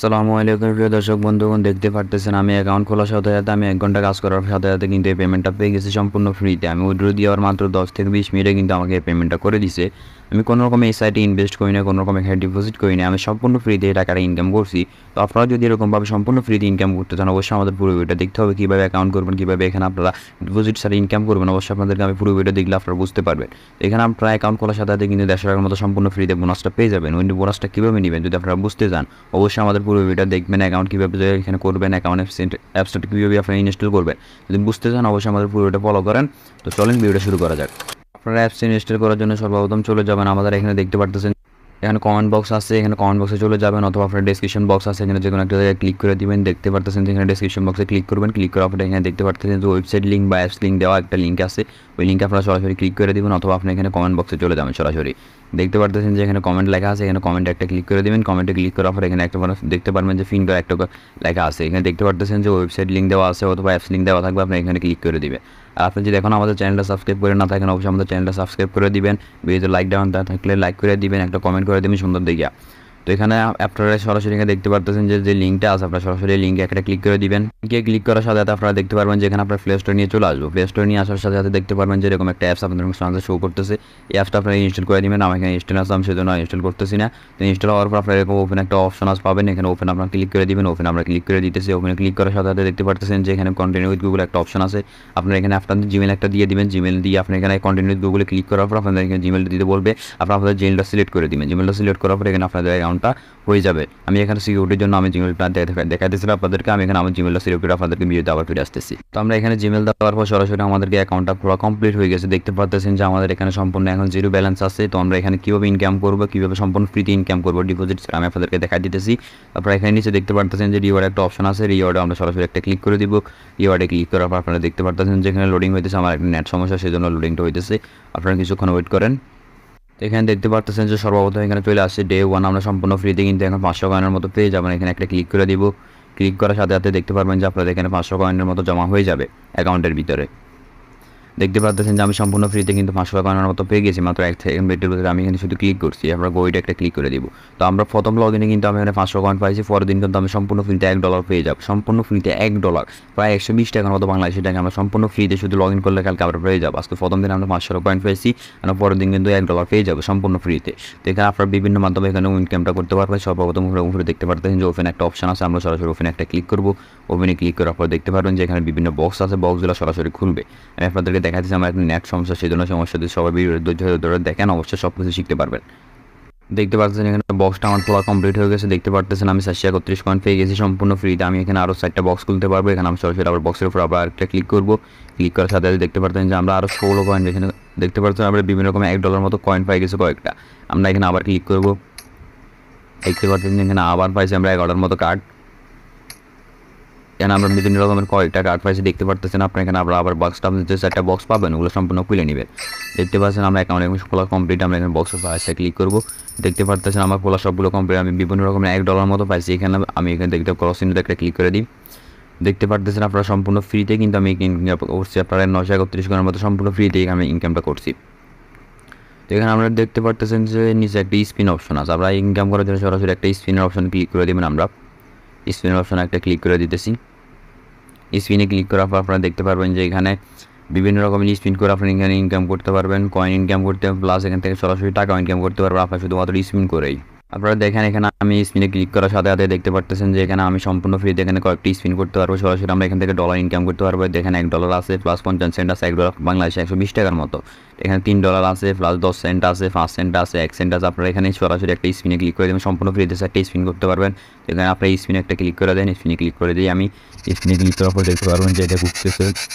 আসসালামু আলাইকুম প্রিয় দর্শক বন্ধুগণ, দেখতে পারতেছেন আমি অ্যাকাউন্ট খোলার সাথে সাথে আমি 1 ঘন্টা কাজ করার সাথে সাথে কিন্তু এই পেমেন্টটা পেয়ে গেছি সম্পূর্ণ ফ্রিতে। আমি উইথড্র দেওয়ার মাত্র 10 থেকে 20 মিনিটে কিন্তু আমাকে এই পেমেন্টটা করে দিছে। আমি কোনো রকম এই সাইটে ইনভেস্ট করি না, কোনো রকম এখানে ডিপোজিট করি না, আমি সম্পূর্ণ ফ্রিতে এই টাকাটা ইনকাম করছি। তো আপনারা যদি এরকমভাবে সম্পূর্ণ ফ্রিতে ইনকাম করতে চান, অবশ্যই আমাদের পুরো ভিডিওটা দেখতে হবে, কীভাবে অ্যাকাউন্ট করবেন, কীভাবে এখানে আপনারা ডিপোজিট ছাড়া ইনকাম করবেন। অবশ্যই আপনাদেরকে আমি পুরো ভিডিও দেখলে আপনারা বুঝতে পারবেন। এখানে আপনারা অ্যাকাউন্ট খোলার সাথে সাথে কিন্তু 150 টাকার মতো সম্পূর্ণ ফ্রিতে বোনাসটা পেয়ে যাবেন। ওই বোনাসটা কীভাবে নেবেন যদি আপনারা বুঝতে চান, অবশ্যই আমাদের পুরো ভিডিওটা দেখবেন। অ্যাকাউন্ট কীভাবে এখানে করবেন, অ্যাকাউন্ট অ্যাপসটা কীভাবে আপনারা ইনস্টল করবেন যদি বুঝতে চান, অবশ্যই আমাদের পুরো ভিডিওটা ফলো করেন। তো চলেন ভিডিওটা শুরু করা যাক। আপনারা অ্যাপস ইনস্টল করার জন্য সর্বপ্রথম চলে যাবেন আমাদের এখানে দেখতে পারতেছেন এখানে কমেন্ট বক্স আছে, এখানে কমেন্ট বক্সে চলে যাবেন, অথবা আপনার ডেসক্রিপশন বক্স আছে, এখানে যে কোনো একটা জায়গায় ক্লিক করে দিবেন। দেখতে পারতেছেন যে এখানে ডেসক্রিপশন বক্সে ক্লিক করবেন। ক্লিক করার পরে এখানে দেখতে পারতেছেন যে ওয়েবসাইট লিঙ্ক বা অ্যাপস লিঙ্ক দেওয়া একটা লিঙ্ক আছে, ওই লিঙ্কে আপনারা সরাসরি ক্লিক করে দিবেন, অথবা আপনি এখানে কমেন্ট বক্সে চলে যাবেন সরাসরি। দেখতে পারতেছেন যে এখানে কমেন্ট লেখা আছে, এখানে কমেন্টে একটা ক্লিক করে দিবেন। কমেন্টে ক্লিক করার পরে এখানে একটা দেখতে পারবেন যে ফিন করে একটা লেখা আছে, এখানে দেখতে পারতেছেন যে ওয়েবসাইট লিঙ্ক দেওয়া আছে অথবা অ্যাপস লিঙ্ক দেওয়া থাকবে, আপনি এখানে ক্লিক করে দিবেন। আর আপনি যদি এখন আমাদের চ্যানেলটা সাবস্ক্রাইব করে না থাকেন, অবশ্যই আমাদের চ্যানেলটা সাবস্ক্রাইব করে দিবেন। ভিডিওতে লাইক দেওয়া থাকলে লাইক করে দিবেন, একটা কমেন্ট করে দিবেন সুন্দর দেখিয়া। তো এখানে আপনারা সরাসরি এখানে দেখতে পারতেছেন যে লিঙ্কটা আছে, আপনারা সরাসরি লিঙ্কে একটা ক্লিক করে দিবেন। লিঙ্কে ক্লিক করার সাথে সাথে আপনারা দেখতে পারবেন যে এখানে আপনার প্লে স্টোর নিয়ে চলে আসবো। প্লে স্টোর নিয়ে আসার সাথে সাথে দেখতে পারবেন যে এরকম একটা অ্যাপস আপনাদের সামনে শো করতেছে। এই অ্যাপসটা আপনারা ইনস্টল করে দিবেন। আমি এখানে ইনস্টল আসলাম, সেজন্য ইনস্টল করতেছি না। তো ইনস্টল হওয়ার পর আপনারা এরকম ওপেন একটা অপশন পাবেন, এখানে ওপেন আপনারা ক্লিক করে দিবেন। ওপেন আমরা ক্লিক করে দিতেছি। ওপেনে ক্লিক করার সাথে সাথে দেখতে পারতেছেন যে এখানে কন্টিনিউ উইথ গুগল একটা অপশন আছে। আপনারা এখানে আপনাদের জিমেল একটা দিয়ে দিবেন। জিমেল দিয়ে আপনি এখানে কন্টিনিউ উইথ গুগলে ক্লিক করার পর আপনাদের এখানে জিমেলটা দিতে বলবে। আপনারা আপনাদের জিমেলটা সিলেক্ট করে দিবেন। জিমেলটা সিলেক্ট করার পর এখানে আপনাদের অ্যাকাউন্টটা হয়ে যাবে। আমি এখানে সিকিউরিটির জন্য আমি জিমেলটা দেখাতেছিলাম আপনাদেরকে। আমি এখানে আমার জিমেলটা সিলেক্ট করে আপনাদেরকে ভিডিওতে আবার ফিরে আসতেছি। তো আমরা এখানে জিমেল দেওয়ার পর সরাসরি আমাদেরকে অ্যাকাউন্টটা পুরো কমপ্লিট হয়ে গেছে। দেখতে পারতেছেন যে আমাদের এখানে সম্পূর্ণ এখন জিরো ব্যালেন্স আছে। তো আমরা এখানে কীভাবে ইনকাম করবো, কীভাবে সম্পূর্ণ ফ্রিতে ইনকাম করবো ডিপোজিট আমি আপনাদেরকে দেখা দিতেছি। তারপর এখানে নিচে দেখতে পারতেছেন যে রিওয়ার্ড একটা অপশন আছে, রিওয়ার্ডে আমরা সরাসরি একটা ক্লিক করে দিব। রিওয়ার্ডে ক্লিক করার পর আপনারা দেখতে পারতেছেন যে এখানে লোডিং হইতেছে। আমার একটা নেট সমস্যা, সেজন্য লোডিংটা হইতেছে। আপনারা কিছুক্ষণ ওয়েট করেন। তো এখানে দেখতে পারতেছেন যে সর্বপ্রথম এখানে চলে আসছে ডে 1 আমরা সম্পূর্ণ ফ্রিতে কিন্তু এখন 500 কয়েনের মতো পেয়ে যাবেন। এখানে একটা ক্লিক করে দিব। ক্লিক করার সাথে সাথে দেখতে পারবেন যে আপনাদের এখানে 500 কয়েনের মতো জমা হয়ে যাবে অ্যাকাউন্টের ভিতরে। দেখতে পাচ্ছেন যে আমি সম্পূর্ণ ফ্রিতে কিন্তু 500 টাকা মতো পেয়ে গেছি মাত্র 1 সেকেন্ড বেটের ভিতরে। আমি এখানে শুধু ক্লিক করছি, আপনার গোইটা একটা ক্লিক করে দিব। তো আমরা প্রথম লগ ইনে কিন্তু আমি এখানে 500 কয়েন পাইছি। পরের দিন কিন্তু আমি সম্পূর্ণ ফ্রিতে $1 পেয়ে যাব। সম্পূর্ণ ফ্রিতে $1 প্রায় 120 টাকার মতো বাংলাদেশি টাকা আমরা সম্পূর্ণ ফ্রিতে শুধু লগ ইন করলে কালকে আমরা পেয়ে যাবো। আজকে প্রথম দিন আমরা 500 কয়েন পেয়েছি, আমরা পরের দিন কিন্তু $1 পেয়ে যাবো সম্পূর্ণ ফ্রিতে। তো এখানে আপনার বিভিন্ন মাধ্যমে এখানে ইনকামটা করতে পারবেন। সর্বপ্রথম উপরে দেখতে পারতেছেন যে ওপেন একটা অপশন আছে, আমরা সরাসরি ওপেনে একটা ক্লিক করবো। ওপেনে ক্লিক করার পর দেখতে পারবেন যে এখানে বিভিন্ন বক্স আছে, বক্সগুলো সরাসরি খুলবে। আমি আপনাদেরকে দেখাচ্ছি আমার একটা নেট সমস্যা, সেই জন্য সমস্যা দিয়ে সবাই ধৈর্য ধরে দেখেন, অবশ্যই সব কিছু শিখতে পারবেন। দেখতে পাচ্ছেন এখানে বক্সটা আমার পুরো কমপ্লিট হয়ে গেছে। দেখতে পারতেছেন আমি 731 কয়েন পেয়ে গেছি সম্পূর্ণ ফ্রিতে। আমি এখানে আরও 4টা বক্স খুলতে পারবো। এখানে আমি সরাসরি আবার বক্সের উপর আবার একটা ক্লিক করবো। ক্লিক করার সাথে সাথে দেখতে পারতেন যে আমরা আরও 16 কয়েন এখানে দেখতে পাচ্ছেন আমরা বিভিন্ন রকম $1 মতো কয়েন পাই গেছে কয়েকটা। আমরা এখানে আবার ক্লিক করবো। দেখতে পাচ্ছেন এখানে আবার পাইছি আমরা 11 মতো কার্ড। এখানে আমরা বিভিন্ন রকমের কয়েকটা কার্ড পাইছি দেখতে পারতেছেন। আপনার এখানে আবার বক্সটা আপনি যে 4টা বক্স পাবেন ওগুলো সম্পূর্ণ খুলে নেবেন। দেখতে পাচ্ছেন আমরা অ্যাকাউন্ট এখন খোলা কমপ্লিট। আমরা এখানে বক্সের পাশে ক্লিক করবো। দেখতে পারতেছেন আমার খোলা সবগুলো কমপ্লিট। আমি বিভিন্ন রকমের $1 মতো পাইছি। এখানে আমি এখানে দেখতে ক্রস চিহ্নতে একটা ক্লিক করে দিই। দেখতে পারতেছেন আপনারা সম্পূর্ণ ফ্রিতে কিন্তু আমি করছি আপনারা 931 কয়েনের মতো সম্পূর্ণ ফ্রিতে আমি ইনকামটা করছি। তো এখানে আমরা দেখতে পারতেছেন যে নিচে একটা স্পিন অপশন আছে। আমরা ইনকাম করার জন্য সরাসরি একটা স্পিনের অপশন ক্লিক করে দেবেন। আমরা স্পিনের অপশন একটা ক্লিক করে দিতেছি। স্পিনে ক্লিক করার পর আপনারা দেখতে পারবেন যে এখানে বিভিন্ন রকমের স্পিন করে আপনি এখানে ইনকাম করতে পারবেন, কয়েন ইনকাম করতে, প্লাস এখান থেকে সরাসরি টাকা ইনকাম করতে পারবেন আপনার শুধুমাত্র স্পিন করেই। আপনারা দেখেন এখানে আমি স্পিনে ক্লিক করার সাথে সাথে দেখতে পারতেছেন যে এখানে আমি সম্পূর্ণ ফ্রিতে এখানে কয়েকটি স্পিন করতে পারবো। সরাসরি আমরা এখান থেকে ডলার ইনকাম করতে পারবো। দেখেন $1 আছে, প্লাস 50 সেন্ট আছে, $1 বাংলাদেশে 120 টাকার মতো। এখানে $3 আছে, প্লাস 10 সেন্ট আছে, 5 সেন্ট আছে, 1 সেন্ট আছে। আপনারা এখানে সরাসরি একটা স্পিনে ক্লিক করে দেবেন, সম্পূর্ণ ফ্রিতে একটা স্পিন করতে পারবেন। এখানে আপনার স্পিনে একটা ক্লিক করে দেন। স্পিনে ক্লিক করে দিয়ে আমি স্পিনে ক্লিক করার পর দেখতে পারবেন যে এটা ঘুরতেছে,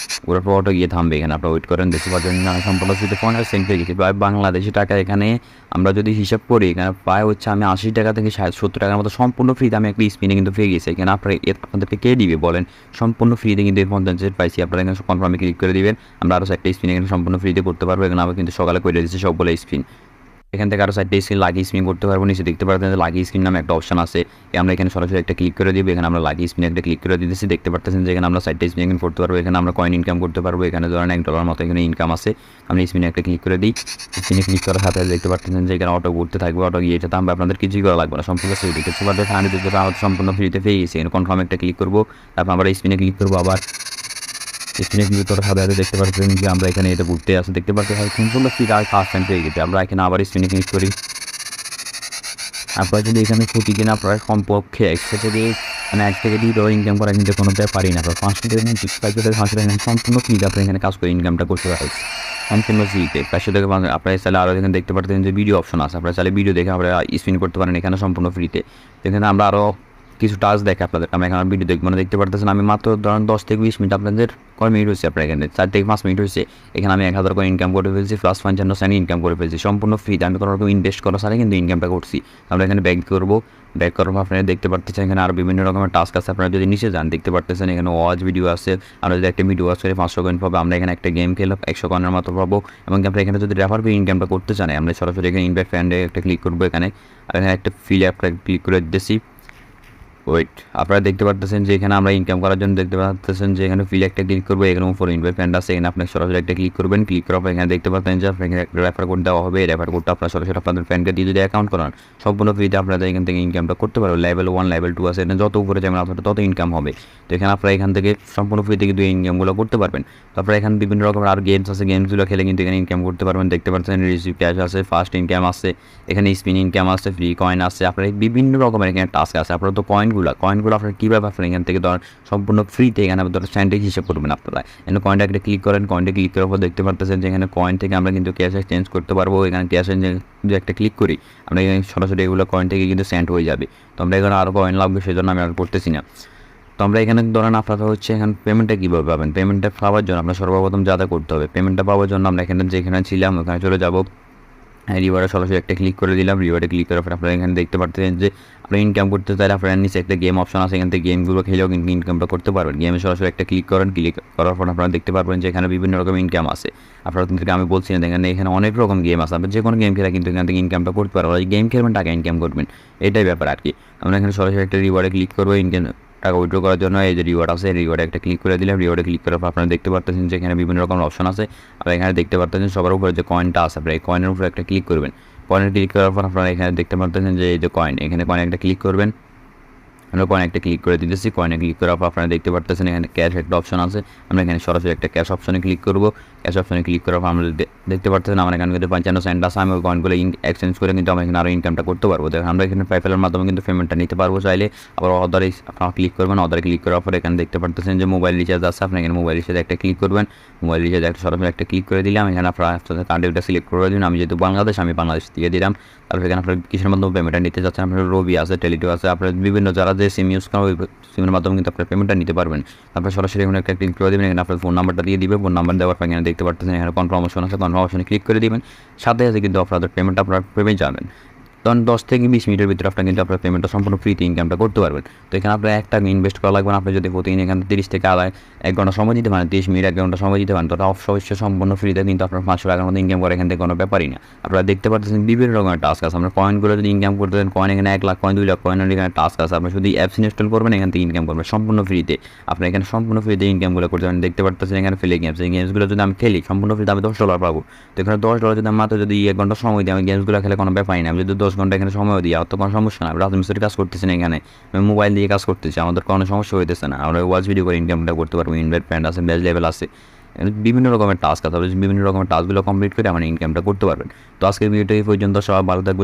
ওরা পরটা গিয়ে থামবে। এখানে আপনারা ওয়েট করেন, দেখতে পাচ্ছেন আমি সম্পূর্ণ ফ্রিতে 50 সেন্ট পেয়ে গেছি। প্রায় বাংলাদেশি টাকা এখানে আমরা যদি হিসাব করি এখানে প্রায় হচ্ছে আমি 80 টাকা থেকে 70 টাকার মতো সম্পূর্ণ ফ্রিতে আমি একটা স্পিনে কিন্তু পেয়ে গেছি। এখানে আপনাদেরকে কে দিবে বলেন, সম্পূর্ণ ফ্রিতে কিন্তু 50 সেন্ট পাইছি। আপনারা এখানে কনফার্মে ক্লিক করে দিবেন। আমরা আরও একটা স্পিন এখানে সম্পূর্ণ ফ্রিতে করতে পারবো। এখানে আবার কিন্তু সকালে করে দিচ্ছি সবগুলো স্পিন। এখান থেকে আরও 4টে স্ক্রিন লাগিয়ে স্পিন করতে পারবো। নিচে দেখতে পাচ্ছেন যে লাগিয়ে স্ক্রিন নামে একটা অপশন আছে, আমরা এখানে সরাসরি একটা ক্লিক করে দিব। এখানে আমরা লাগিয়ে স্পিনে একটা ক্লিক করে দিতেছি। দেখতে পাচ্ছেন যে এখানে আমরা 4টে স্পিন এখানে করতে পারবো। এখানে আমরা কয়েন ইনকাম করতে পারবো। এখানে ধরেন $1 মতো এখানে ইনকাম আছে। আমরা স্পিনে একটা ক্লিক করে দিই। স্পিনে ক্লিক করার সাথে দেখতে পাচ্ছেন যে এখানে অটো ঘুরতে থাকবে। অটো গিয়ে যেতে আমরা আপনাদের কিছুই করা লাগবে না, সম্পূর্ণ ফ্রি। দেখতে পাচ্ছেন আমাদের সম্পূর্ণ ফ্রিতে পেয়ে গেছি। এখানে কনফার্ম একটা ক্লিক করবো, তারপর আমরা স্পিনে ক্লিক করবো। আবার স্পিনে ক্লিক করার সাথে সাথে দেখতে পাচ্ছেন যে আমরা এখানে এটা ঘুরতে আসে। দেখতে পাচ্ছেন সম্পূর্ণ ফ্রি আর ফার্স্ট টাইম পেয়ে গেছে। আমরা এখানে আবার স্পিনে ক্লিক করি। আপনারা যদি এখানে ক্ষতি কিনা আপনারা কমপক্ষে একসাথে দিয়ে মানে 1 থেকে 2 ডলার ইনকাম করা কিন্তু কোনো ব্যাপারই না। আপনার 5 থেকে 5 থেকে 5 টাকা সম্পূর্ণ ফ্রিতে আপনি এখানে কাজ করে ইনকামটা করতে পারেন সম্পূর্ণ ফ্রিতে। 500 থেকে আপনারা চাইলে আরও এখানে দেখতে পাচ্ছেন যে ভিডিও অপশন আছে, আপনারা চাইলে ভিডিও দেখে আপনারা স্পিন করতে পারেন এখানে সম্পূর্ণ ফ্রিতে। এখানে আমরা আরও কিছু টাচ দেখে আপনাদের, আমরা এখানে ভিডিও দেখবো না। দেখতে পারতেছেন আমি মাত্র ধরেন 10 থেকে 20 মিনিট, আপনাদের কয় মিনিট হয়েছে আপনার এখানে 4 থেকে 5 মিনিট হয়েছে। এখানে আমি 1000 করে ইনকাম করে ফেলছি, প্লাস 55 সেন্ট ইনকাম করে ফেলছি সম্পূর্ণ ফ্রিতে। আমি কোনো রকম ইনভেস্ট করা ছাড়াই কিন্তু ইনকামটা করছি। আমরা এখানে ব্যাক করবো। ব্যাক করার পর আপনারা দেখতে পারতেছেন এখানে আরও বিভিন্ন রকমের টাস্ক আছে। আপনারা যদি নিচে যান দেখতে পারতেছেন এখানে ওয়াচ ভিডিও আছে। আমরা যদি একটা ভিডিও ওয়াচ করে 500 কয়েন পাবো। আমরা এখানে একটা গেম খেলে 100 কয়েনের মতো পাবো। এবং আপনারা এখানে যদি রেফার পেয়ে ইনকামটা করতে চান, আমরা সরাসরি এখানে ইনভাইট ফ্রেন্ডে একটা ক্লিক করবো। এখানে আর এখানে একটা ফিল অ্যাপটা ক্লিক করে দিতেছি। ওয়েট, আপনারা দেখতে পারতেছেন যে এখানে আমরা ইনকাম করার জন্য দেখতে পাচ্ছেন যে এখানে ফিল একটা ক্লিক করবো। এখানে উপর ইনভাইট ফ্রেন্ড আছে, এখানে আপনি সরাসরি একটা ক্লিক করবেন। ক্লিক করার পর এখানে দেখতে পাচ্ছেন যে আপনাকে একটা রেফার কোড দেওয়া হবে। রেফার কোডটা আপনারা সরাসরি আপনাদের ফ্রেন্ডকে দিয়ে যদি অ্যাকাউন্ট করান সম্পূর্ণ ফ্রিতে আপনারা এখান থেকে ইনকামটা করতে পারবেন। লেভেল 1 লেভেল 2 আছে, এটা যত উপরে যাবেন আপনাদের তত ইনকাম হবে। তো এখানে আপনারা এখান থেকে সম্পূর্ণ ফ্রিতে কিন্তু ইনকামগুলো করতে পারবেন। তো আপনারা এখানে বিভিন্ন রকমের আর গেমস আছে, গেমসগুলো খেলে কিন্তু এখানে ইনকাম করতে পারবেন। দেখতে পাচ্ছেন রিসিভ ক্যাশ আছে, ফার্স্ট ইনকাম আছে, এখানে স্পিন ইনকাম আছে, ফ্রি কয়েন আছে। আপনার বিভিন্ন রকমের এখানে টাস্ক আছে। আপনারা তো কয়েনগুলো আপনারা কীভাবে আপনার এখান থেকে ধরেন সম্পূর্ণ ফ্রিতে এখানে ধরেন স্যান্ডউইচ হিসেবে করবেন আপনারা। এখানে কয়েনটা একটা ক্লিক করেন। কয়েনটা ক্লিক করার পর দেখতে পারতেছেন যে এখানে কয়েন থেকে আমরা কিন্তু ক্যাশ এক্সচেঞ্জ করতে পারবো। এখানে ক্যাশ এক্সচেঞ্জ যদি একটা ক্লিক করি আমরা এখানে সরাসরি এগুলো কয়েন থেকে কিন্তু সেন্ড হয়ে যাবে। তো আমরা এখানে আরও কয়েন লাগবে, সেজন্য আমি আর করতেছি না। তো আমরা এখানে ধরেন আপনারা হচ্ছে এখানে পেমেন্টটা কীভাবে পাবেন। পেমেন্টটা পাওয়ার জন্য আমরা সর্বপ্রথম যা করতে হবে, পেমেন্টটা পাওয়ার জন্য আমরা এখানে যেখানে ছিলাম ওখানে চলে যাব। রিওয়ার্ডে সরাসরি একটা ক্লিক করে দিলাম। রিওয়ার্ডে ক্লিক করার পর আপনারা এখানে দেখতে পাচ্ছেন যে আপনারা ইনকাম করতে চাইলে আপনার নিচে একটা গেম অপশন আছে, এখান থেকে গেমগুলো খেলেও কিন্তু ইনকামটা করতে পারবেন। গেমে সরাসরি একটা ক্লিক করেন। ক্লিক করার পর আপনারা দেখতে পারবেন যে এখানে বিভিন্ন রকম ইনকাম আছে। আপনারা কিন্তু আমি বলছি না, এখানে অনেক রকম গেম আছে। আপনি যে কোনো গেম খেলে কিন্তু এখান থেকে ইনকামটা করতে পারবেন। গেম খেলবেন, টাকা ইনকাম করবেন, এটাই ব্যাপার আর কি। আমরা এখানে সরাসরি একটা রিওয়ার্ডে ক্লিক করবো। ইনকাম টাকা উইথড্র করার জন্য এই যে রিওয়ার্ড আছে, রিওয়ার্ডে একটা ক্লিক করে দিলাম। রিওয়ার্ডে ক্লিক করার পর আপনারা দেখতে পাচ্ছেন যে এখানে বিভিন্ন রকম অপশন আছে। আপনারা এখানে দেখতে পাচ্ছেন সবার উপরে যে কয়েনটা আছে, আপনারা এই কয়েনের উপরে একটা ক্লিক করবেন। কয়েনে ক্লিক করার পর আপনারা এখানে দেখতে পাচ্ছেন যে এই যে কয়েন, এখানে কয়েনে একটা ক্লিক করবেন। আমরা কয়েন একটা ক্লিক করে দিতেছি। কয়েনে ক্লিক করার পর আপনারা দেখতে পাচ্ছেন এখানে ক্যাশ একটা অপশন আছে। আমরা এখানে সরাসরি একটা ক্যাশ অপশনে ক্লিক করবো। ক্যাশ অপশনে ক্লিক করার পর আমরা দেখতে পাচ্ছেন আমার এখানে কিন্তু 55 সেন্ট আছে। আমি ওই কয়েনগুলো এক্সচেঞ্জ করে কিন্তু আমরা এখানে আরও ইনকামটা করতে পারবো। দেখেন আমরা এখানে পেপ্যালের মাধ্যমে কিন্তু পেমেন্টটা নিতে পারবো চাইলে। আবার অর্ডারে আপনারা ক্লিক করবেন। অর্ডারে ক্লিক করার পর এখানে দেখতে পাচ্ছেন যে মোবাইল রিচার্জ আছে। আপনি এখানে মোবাইল রিচার্জ একটা ক্লিক করবেন। মোবাইল রিচার্জ একটা সরাসরি একটা ক্লিক করে দিলাম। এখানে আপনারা আপনাদের কান্ট্রিটা সিলেক্ট করে দিন। আমি যেহেতু বাংলাদেশ, আমি বাংলাদেশ দিয়ে দিলাম। তারপর এখানে আপনার কিসের মাধ্যমে পেমেন্টটা নিতে চাচ্ছেন, আপনার রবি আছে, টেলিটো আছে, আপনার বিভিন্ন যারা যে সিম ইউজ করেন ওই সিমের মাধ্যমে কিন্তু আপনার পেমেন্টটা নিতে পারবেন। তারপর সরাসরি এখানে একটা ক্লিক করে দেবেন। এখানে আপনার ফোন নাম্বারটা দিয়ে দিবে। ফোন নাম্বার দেওয়ার পর এখানে দেখতে পাচ্ছেন এখানে কনফার্মেশন আছে, কনফার্মেশনে ক্লিক করে দিবেন। সাথে সাথে কিন্তু আপনাদের পেমেন্টটা আপনারা পেয়ে যাবেন। তখন 10 থেকে 20 মিনিটের ভিতরে আপনার কিন্তু আপনার পেমেন্টটা সম্পূর্ণ ফ্রিতে ইনকামটা করতে পারবেন। তো এখানে আপনার একটা ইনভেস্ট করা লাগবে না। আপনি যদি প্রতিদিন এখানে 30 থেকে 1 ঘন্টা সময় দিতে পারেন, 30 মিনিট 1 ঘন্টা সময় দিতে পারেন, তো অবশ্যই সম্পূর্ণ ফ্রিতে কিন্তু আপনার 500 টাকার মতো ইনকাম করে এখান থেকে কোনো ব্যাপারই না। আপনারা দেখতে পাচ্ছেন বিভিন্ন রকমের টাস্ক আছে। আপনার কয়েনগুলো যদি ইনকাম করতে দেন, কয়েন এখানে 1 লাখ কয়েন 2 লাখ কয়েনের এখানে টাস্ক আছে। আপনি শুধু অ্যাপস ইনস্টল করবেন, এখান থেকে ইনকাম করবেন সম্পূর্ণ ফ্রিতে। আপনি এখানে সম্পূর্ণ ফ্রিতে ইনকামগুলো করতে পারেন। দেখতে পাচ্ছেন এখানে ফেলে গেমস, এই গেমসগুলো যদি আমি খেলি সম্পূর্ণ ফ্রিতে আমি $10 পাবো। তো এখানে $10 যদি আমি মাত্র যদি 1 ঘন্টা সময় দিই, আমি গেমসগুলো খেলে কোনো ব্যাপারই না। আমি যদি 10 ঘন্টা এখানে সময় দিই আর তো কোনো সমস্যা না। রাজমিস্ত্রি কাজ করতেছি না, এখানে আমি মোবাইল দিয়ে কাজ করতেছি, আমাদের কোনো সমস্যা হইতেছে না। আমরা ওয়াচ ভিডিও করে ইনকামটা করতে পারবো। ইনভাইট ফ্রেন্ড আছে, বেজ লেভেল আছে, বিভিন্ন রকমের টাস্ক আছে। বিভিন্ন রকমের টাস্কগুলো কমপ্লিট করে আমার ইনকামটা করতে পারবেন। তো আজকের ভিডিওটা এই পর্যন্ত। সবাই ভালো থাকবে।